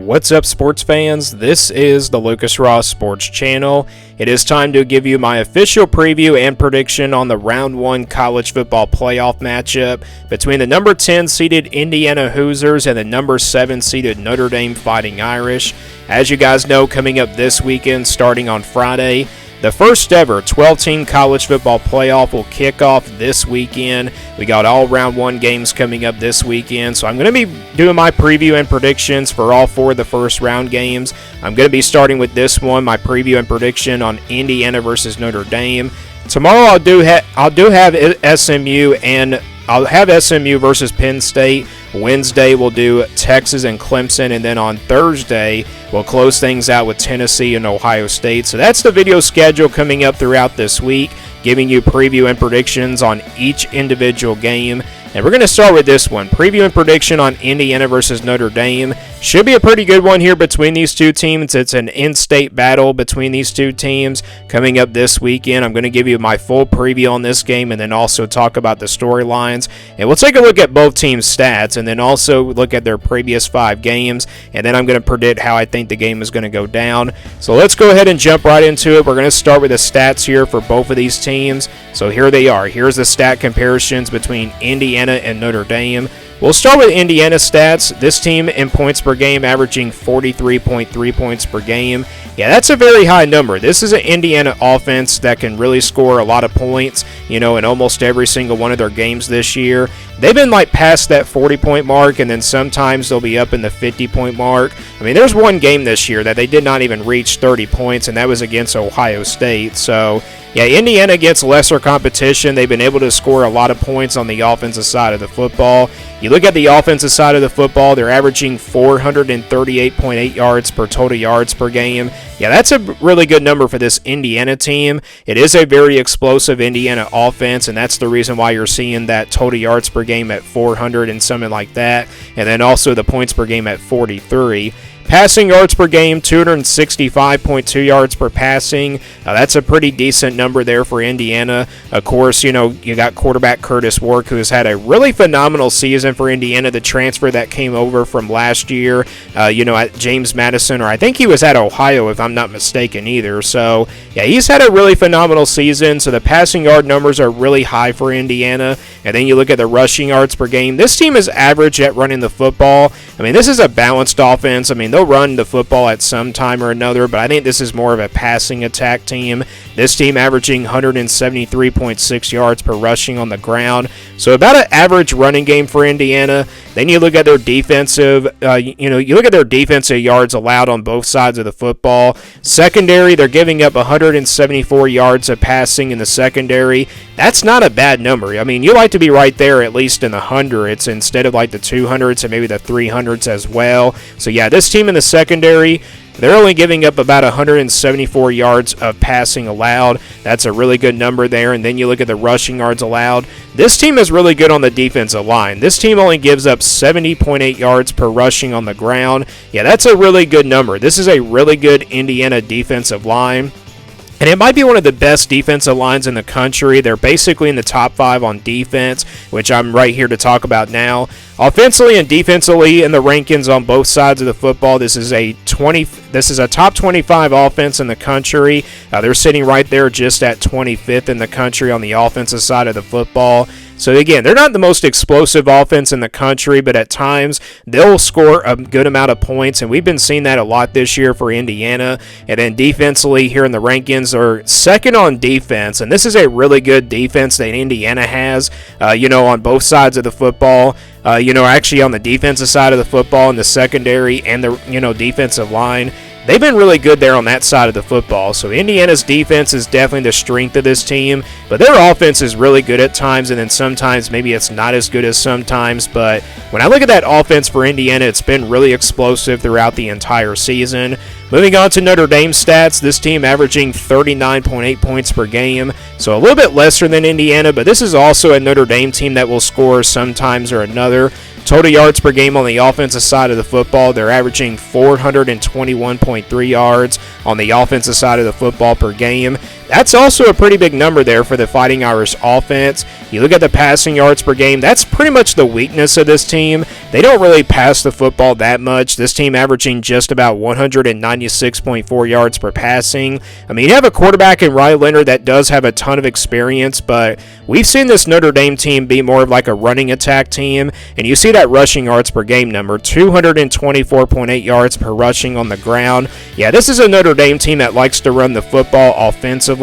What's up, sports fans? This is the Lucas Ross Sports Channel. It is time to give you my official preview and prediction on the Round 1 college football playoff matchup between the number 10 seeded Indiana Hoosiers and the number 7 seeded Notre Dame Fighting Irish. As you guys know, coming up this weekend, starting on Friday, the first ever 12-team college football playoff will kick off this weekend. We got all Round 1 games coming up this weekend, so I'm going to be doing my preview and predictions for all 4 of the first round games. I'm going to be starting with this one, my preview and prediction on Indiana versus Notre Dame. Tomorrow I'll do have SMU and I'll have SMU versus Penn State. Wednesday we'll do Texas and Clemson, and then on Thursday we'll close things out with Tennessee and Ohio State. So that's the video schedule coming up throughout this week, giving you preview and predictions on each individual game. And we're going to start with this one, preview and prediction on Indiana versus Notre Dame. Should be a pretty good one here between these two teams. It's an in-state battle between these two teams coming up this weekend. I'm going to give you my full preview on this game and then also talk about the storylines. And we'll take a look at both teams' stats and then also look at their previous 5 games. And then I'm going to predict how I think the game is going to go down. So let's go ahead and jump right into it. We're going to start with the stats here for both of these teams. So here they are. Here's the stat comparisons between Indiana and Notre Dame. We'll start with Indiana stats. This team in points per game averaging 43.3 points per game. Yeah, that's a very high number. This is an Indiana offense that can really score a lot of points, in almost every single one of their games this year. They've been past that 40-point mark, and then sometimes they'll be up in the 50-point mark. I mean, there's one game this year that they did not even reach 30 points, and that was against Ohio State. So, yeah, Indiana gets lesser competition. They've been able to score a lot of points on the offensive side of the football. You look at the offensive side of the football, they're averaging 438.8 yards per total yards per game. Yeah, that's a really good number for this Indiana team. It is a very explosive Indiana offense, and that's the reason why you're seeing that total yards per game at 400 and something like that, and then also the points per game at 43. Passing yards per game, 265.2 yards per passing. That's a pretty decent number there for Indiana. Of course, you got quarterback Curtis Work, who has had a really phenomenal season for Indiana, the transfer that came over from last year, at James Madison, or I think he was at Ohio, if I'm not mistaken either. So, yeah, he's had a really phenomenal season. So the passing yard numbers are really high for Indiana. And then you look at the rushing yards per game. This team is average at running the football. I mean, this is a balanced offense. I mean, they'll run the football at some time or another, but I think this is more of a passing attack team. This team averaging 173.6 yards per rushing on the ground. So about an average running game for Indiana. Then you look at their defensive, you look at their defensive yards allowed on both sides of the football. Secondary, they're giving up 174 yards of passing in the secondary. That's not a bad number. I mean, you like to be right there at least in the hundreds instead of the 200s and maybe the 300s as well. So yeah, this team in the secondary, they're only giving up about 174 yards of passing allowed. That's a really good number there. And then you look at the rushing yards allowed. This team is really good on the defensive line. This team only gives up 70.8 yards per rushing on the ground. Yeah, that's a really good number. This is a really good Indiana defensive line. And it might be one of the best defensive lines in the country. They're basically in the top 5 on defense, which I'm right here to talk about now. Offensively and defensively in the rankings on both sides of the football, this is a top 25 offense in the country. They're sitting right there just at 25th in the country on the offensive side of the football. So again, they're not the most explosive offense in the country, but at times they'll score a good amount of points, and we've been seeing that a lot this year for Indiana. And then defensively here in the rankings, they're second on defense, and this is a really good defense that Indiana has, on both sides of the football. Actually on the defensive side of the football, in the secondary and the, defensive line. They've been really good there on that side of the football. So Indiana's defense is definitely the strength of this team, but their offense is really good at times, and then sometimes maybe it's not as good as sometimes. But when I look at that offense for Indiana, it's been really explosive throughout the entire season. Moving on to Notre Dame stats, this team averaging 39.8 points per game, so a little bit lesser than Indiana, but this is also a Notre Dame team that will score sometimes or another. Total yards per game on the offensive side of the football, they're averaging 421.3 yards on the offensive side of the football per game. That's also a pretty big number there for the Fighting Irish offense. You look at the passing yards per game, that's pretty much the weakness of this team. They don't really pass the football that much. This team averaging just about 196.4 yards per passing. I mean, you have a quarterback in Riley Leonard that does have a ton of experience, but we've seen this Notre Dame team be more of like a running attack team, and you see that rushing yards per game number, 224.8 yards per rushing on the ground. Yeah, this is a Notre Dame team that likes to run the football offensively,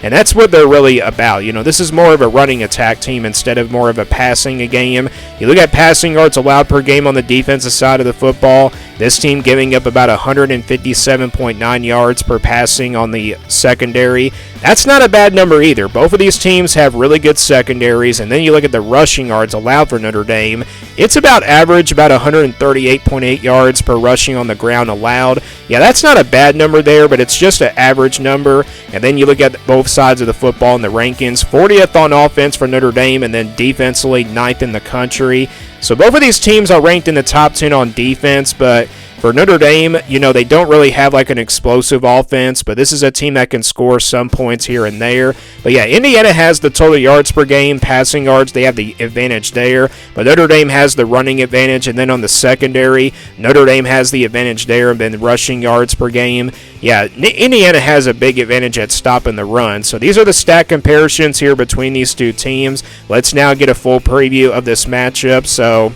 and that's what they're really about. You know, this is more of a running attack team instead of more of a passing game. You look at passing yards allowed per game on the defensive side of the football, this team giving up about 157.9 yards per passing on the secondary. That's not a bad number either. Both of these teams have really good secondaries, and then you look at the rushing yards allowed for Notre Dame. It's about average, about 138.8 yards per rushing on the ground allowed. Yeah, that's not a bad number there, but it's just an average number. And then you look at both sides of the football in the rankings, 40th on offense for Notre Dame, and then defensively 9th in the country. So both of these teams are ranked in the top 10 on defense, but for Notre Dame, you know, they don't really have like an explosive offense, but this is a team that can score some points here and there. But yeah, Indiana has the total yards per game, passing yards, they have the advantage there, but Notre Dame has the running advantage, and then on the secondary, Notre Dame has the advantage there, and then rushing yards per game. Yeah, Indiana has a big advantage at stopping the run. So these are the stat comparisons here between these two teams. Let's now get a full preview of this matchup. So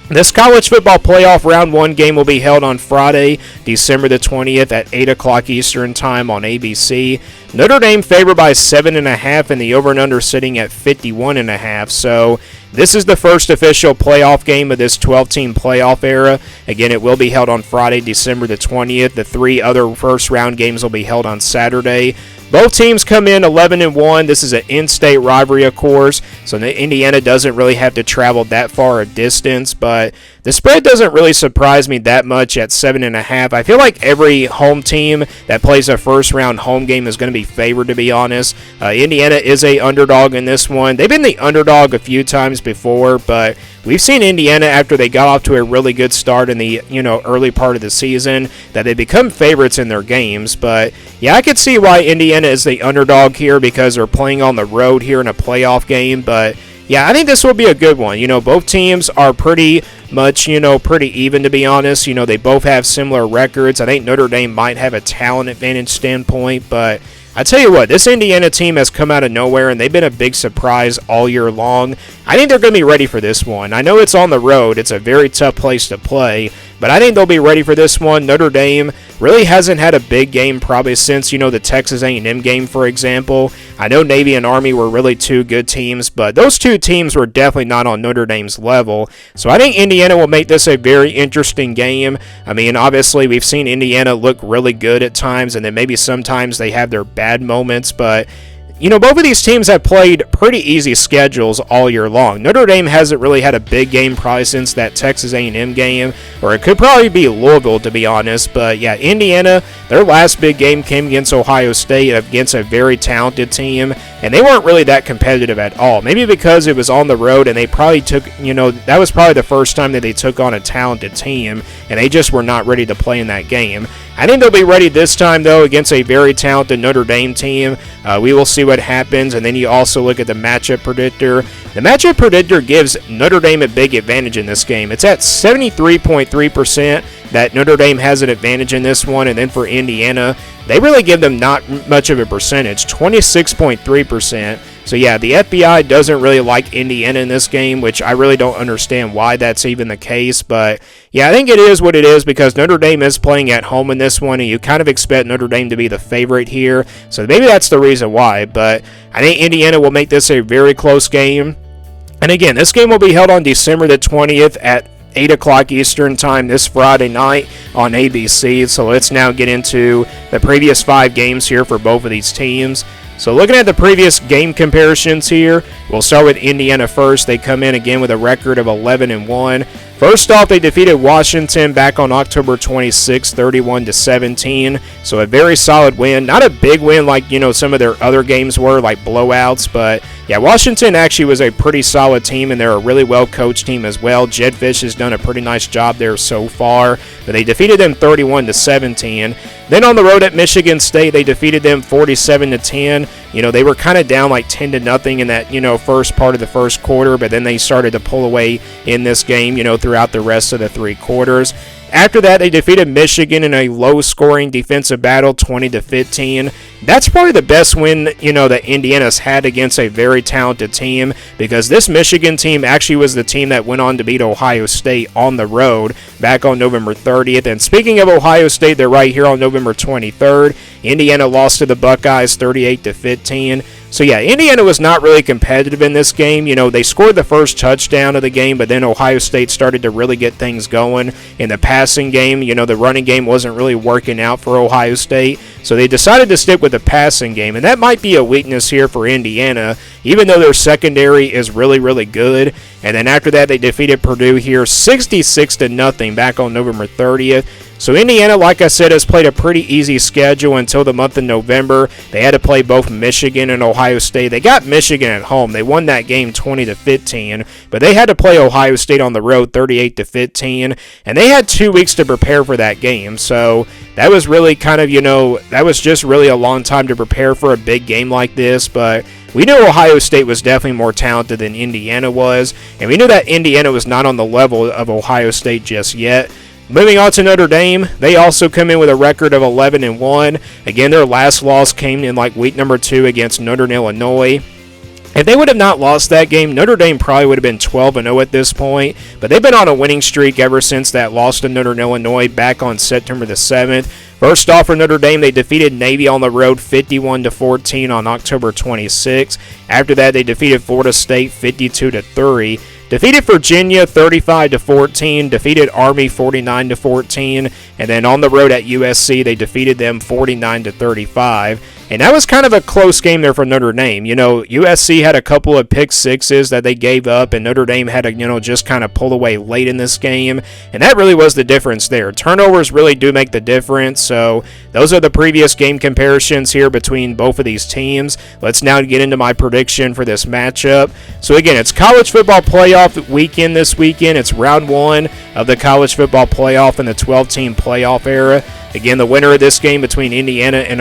this college football playoff round 1 game will be held on Friday, December the 20th at 8 o'clock Eastern time on ABC. Notre Dame favored by 7.5, and the over and under sitting at 51.5. So this is the first official playoff game of this 12-team playoff era. Again, it will be held on Friday, December the 20th. The 3 other first-round games will be held on Saturday. Both teams come in 11-1. This is an in-state rivalry, of course, so Indiana doesn't really have to travel that far a distance, but the spread doesn't really surprise me that much at 7.5. I feel like every home team that plays a first-round home game is going to be favored, to be honest. Indiana is a underdog in this one. They've been the underdog a few times before, but we've seen Indiana, after they got off to a really good start in the early part of the season, that they become favorites in their games. But yeah, I could see why Indiana is the underdog here, because they're playing on the road here in a playoff game. But yeah, I think this will be a good one. Both teams are pretty much, pretty even, to be honest. They both have similar records. I think Notre Dame might have a talent advantage standpoint, but I tell you what, this Indiana team has come out of nowhere, and they've been a big surprise all year long. I think they're going to be ready for this one. I know it's on the road. It's a very tough place to play, but I think they'll be ready for this one. Notre Dame really hasn't had a big game probably since, the Texas A&M game, for example. I know Navy and Army were really two good teams, but those two teams were definitely not on Notre Dame's level. So I think Indiana will make this a very interesting game. I mean, obviously, we've seen Indiana look really good at times, and then maybe sometimes they have their bad moments, but both of these teams have played pretty easy schedules all year long. Notre Dame hasn't really had a big game probably since that Texas A&M game, or it could probably be Louisville, to be honest. But yeah, Indiana, their last big game came against Ohio State, against a very talented team, and they weren't really that competitive at all. Maybe because it was on the road, and they probably took, that was probably the first time that they took on a talented team, and they just were not ready to play in that game. I think they'll be ready this time, though, against a very talented Notre Dame team. We will see what happens, and then you also look at the matchup predictor. The matchup predictor gives Notre Dame a big advantage in this game. It's at 73.3% that Notre Dame has an advantage in this one, and then for Indiana, they really give them not much of a percentage, 26.3%. So yeah, the FBI doesn't really like Indiana in this game, which I really don't understand why that's even the case. But yeah, I think it is what it is, because Notre Dame is playing at home in this one, and you kind of expect Notre Dame to be the favorite here. So maybe that's the reason why. But I think Indiana will make this a very close game. And again, this game will be held on December the 20th at 8 o'clock Eastern time this Friday night on ABC. So let's now get into the previous 5 games here for both of these teams. So looking at the previous game comparisons here, we'll start with Indiana first. They come in again with a record of 11-1. First off, they defeated Washington back on October 26, 31-17. So a very solid win. Not a big win like, some of their other games were, like blowouts. But yeah, Washington actually was a pretty solid team, and they're a really well-coached team as well. Jed Fish has done a pretty nice job there so far. But they defeated them 31-17. Then on the road at Michigan State, they defeated them 47-10. They were kind of down like 10-0 in that, first part of the first quarter, but then they started to pull away in this game, throughout the rest of the three quarters. After that, they defeated Michigan in a low-scoring defensive battle, 20-15. That's probably the best win, that Indiana's had against a very talented team, because this Michigan team actually was the team that went on to beat Ohio State on the road back on November 30th. And speaking of Ohio State, they're right here on November 23rd. Indiana lost to the Buckeyes 38-15. So yeah, Indiana was not really competitive in this game. They scored the first touchdown of the game, but then Ohio State started to really get things going in the passing game. The running game wasn't really working out for Ohio State, so they decided to stick with the passing game, and that might be a weakness here for Indiana, even though their secondary is really, really good. And then after that, they defeated Purdue here 66-0 back on November 30th. So Indiana, like I said, has played a pretty easy schedule until the month of November. They had to play both Michigan and Ohio State. They got Michigan at home. They won that game 20-15, but they had to play Ohio State on the road 38-15, and they had 2 weeks to prepare for that game. So that was really kind of, that was just really a long time to prepare for a big game like this, but we knew Ohio State was definitely more talented than Indiana was, and we knew that Indiana was not on the level of Ohio State just yet. Moving on to Notre Dame, they also come in with a record of 11-1. Again, their last loss came in like week number 2 against Northern Illinois. If they would have not lost that game, Notre Dame probably would have been 12-0 at this point. But they've been on a winning streak ever since that loss to Northern Illinois back on September the 7th. First off, for Notre Dame, they defeated Navy on the road 51-14 on October 26th. After that, they defeated Florida State 52-3. Defeated Virginia 35-14, defeated Army 49-14, and then on the road at USC, they defeated them 49-35. And that was kind of a close game there for Notre Dame. USC had a couple of pick sixes that they gave up, and Notre Dame had to, just kind of pull away late in this game. And that really was the difference there. Turnovers really do make the difference. So those are the previous game comparisons here between both of these teams. Let's now get into my prediction for this matchup. So again, it's college football playoff weekend this weekend. It's round 1 of the college football playoff in the 12-team playoff era. Again, the winner of this game between Indiana and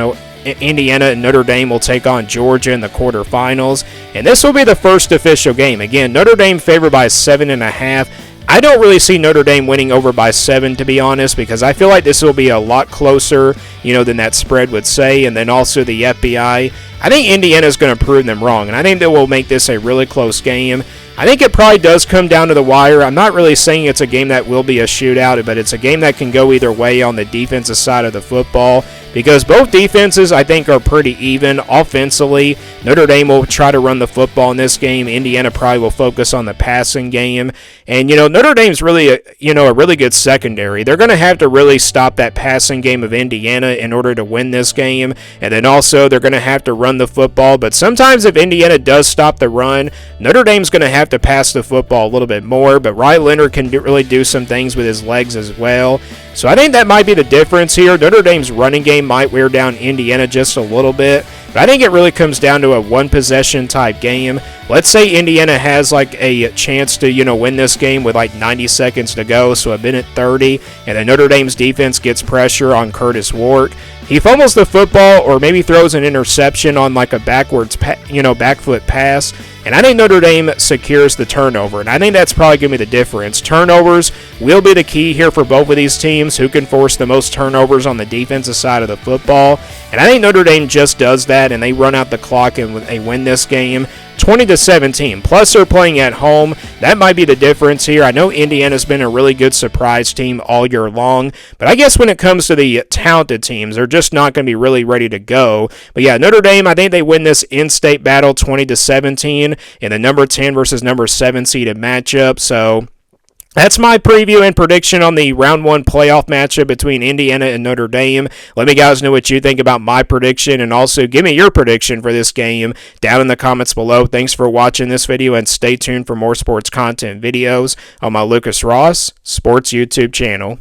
Notre Dame will take on Georgia in the quarterfinals, and this will be the first official game. Again, Notre Dame favored by 7.5. I don't really see Notre Dame winning over by 7, to be honest, because I feel like this will be a lot closer, than that spread would say. And then also the FBI, I think Indiana's going to prove them wrong, and I think that will make this a really close game. I think it probably does come down to the wire. I'm not really saying it's a game that will be a shootout, but it's a game that can go either way on the defensive side of the football, because both defenses, I think, are pretty even offensively. Notre Dame will try to run the football in this game. Indiana probably will focus on the passing game. And, Notre Dame's really, a really good secondary. They're going to have to really stop that passing game of Indiana in order to win this game. And then also, they're going to have to run the football. But sometimes if Indiana does stop the run, Notre Dame's going to have to pass the football a little bit more. But Ryan Leonard can really do some things with his legs as well. So I think that might be the difference here. Notre Dame's running game might wear down Indiana just a little bit, but I think it really comes down to a one-possession type game. Let's say Indiana has like a chance to, win this game with like 90 seconds to go, so a minute 30, and then Notre Dame's defense gets pressure on Curtis Ward. He fumbles the football or maybe throws an interception on like a back foot pass, and I think Notre Dame secures the turnover, and I think that's probably going to be the difference. Turnovers will be the key here for both of these teams, who can force the most turnovers on the defensive side of the football, and I think Notre Dame just does that, and they run out the clock and they win this game 20-17. Plus, they're playing at home. That might be the difference here. I know Indiana's been a really good surprise team all year long, but I guess when it comes to the talented teams, they're just not going to be really ready to go. But yeah, Notre Dame, I think they win this in-state battle 20-17 in the number 10 versus number 7 seeded matchup. So That's my preview and prediction on the round one playoff matchup between Indiana and Notre Dame. Let me guys know what you think about my prediction, and also give me your prediction for this game down in the comments below. Thanks for watching this video, and stay tuned for more sports content videos on my Lucas Ross Sports YouTube channel.